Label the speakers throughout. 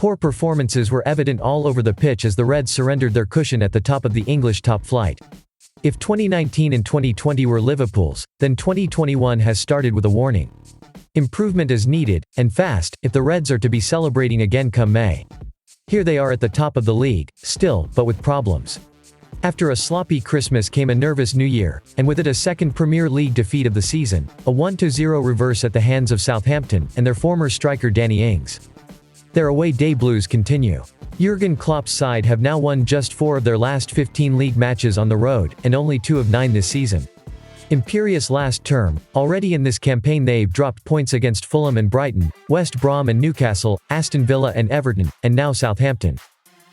Speaker 1: Poor performances were evident all over the pitch as the Reds surrendered their cushion at the top of the English top flight. If 2019 and 2020 were Liverpool's, then 2021 has started with a warning. Improvement is needed, and fast, if the Reds are to be celebrating again come May. Here they are at the top of the league, still, but with problems. After a sloppy Christmas came a nervous New Year, and with it a second Premier League defeat of the season, a 1-0 reverse at the hands of Southampton and their former striker Danny Ings. Their away day blues continue. Jurgen Klopp's side have now won just 4 of their last 15 league matches on the road, and only 2 of 9 this season. Imperious last term, already in this campaign they've dropped points against Fulham and Brighton, West Brom and Newcastle, Aston Villa and Everton, and now Southampton.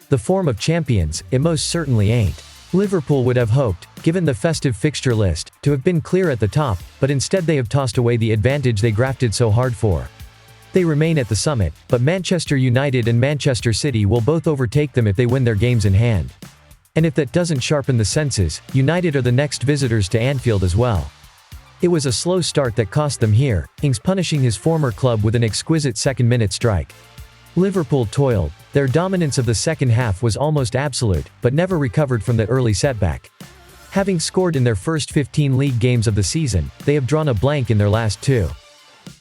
Speaker 1: The form of champions, it most certainly ain't. Liverpool would have hoped, given the festive fixture list, to have been clear at the top, but instead they have tossed away the advantage they grafted so hard for. They remain at the summit, but Manchester United and Manchester City will both overtake them if they win their games in hand. And if that doesn't sharpen the senses, United are the next visitors to Anfield as well. It was a slow start that cost them here, Ings punishing his former club with an exquisite second-minute strike. Liverpool toiled. Their dominance of the second half was almost absolute, but never recovered from that early setback. Having scored in their first 15 league games of the season, they have drawn a blank in their last 2.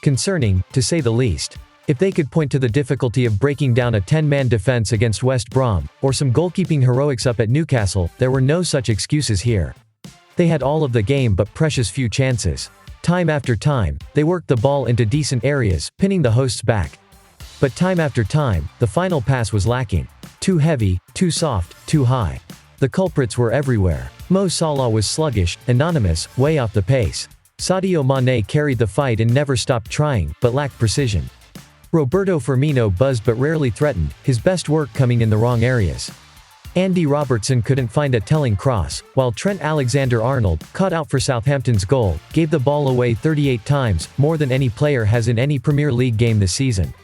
Speaker 1: Concerning, to say the least. If they could point to the difficulty of breaking down a 10-man defense against West Brom, or some goalkeeping heroics up at Newcastle, there were no such excuses here. They had all of the game but precious few chances. Time after time, they worked the ball into decent areas, pinning the hosts back. But time after time, the final pass was lacking. Too heavy, too soft, too high. The culprits were everywhere. Mo Salah was sluggish, anonymous, way off the pace. Sadio Mane carried the fight and never stopped trying, but lacked precision. Roberto Firmino buzzed but rarely threatened, his best work coming in the wrong areas. Andy Robertson couldn't find a telling cross, while Trent Alexander-Arnold, caught out for Southampton's goal, gave the ball away 38 times, more than any player has in any Premier League game this season.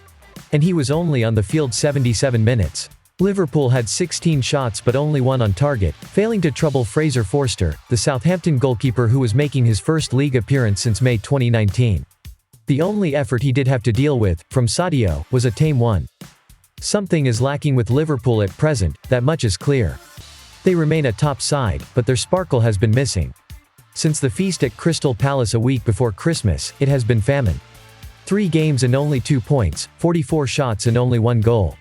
Speaker 1: And he was only on the field 77 minutes. Liverpool had 16 shots but only 1 on target, failing to trouble Fraser Forster, the Southampton goalkeeper who was making his first league appearance since May 2019. The only effort he did have to deal with, from Sadio, was a tame one. Something is lacking with Liverpool at present, that much is clear. They remain a top side, but their sparkle has been missing. Since the feast at Crystal Palace a week before Christmas, it has been famine. 3 games and only 2 points, 44 shots and only 1 goal.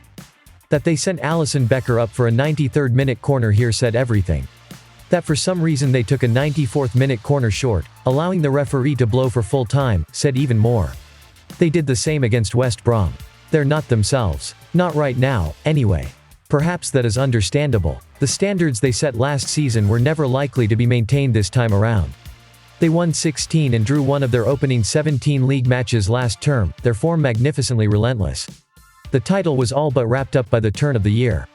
Speaker 1: That they sent Alisson Becker up for a 93rd minute corner here said everything. That for some reason they took a 94th minute corner short, allowing the referee to blow for full time, said even more. They did the same against West Brom. They're not themselves. Not right now, anyway. Perhaps that is understandable. The standards they set last season were never likely to be maintained this time around. They won 16 and drew 1 of their opening 17 league matches last term, their form magnificently relentless. The title was all but wrapped up by the turn of the year.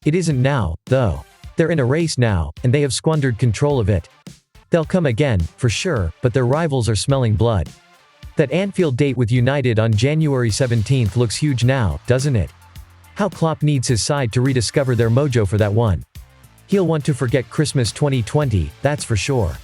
Speaker 1: It isn't now, though. They're in a race now, and they have squandered control of it. They'll come again, for sure, but their rivals are smelling blood. That Anfield date with United on January 17th looks huge now, doesn't it? How Klopp needs his side to rediscover their mojo for that one. He'll want to forget Christmas 2020, that's for sure.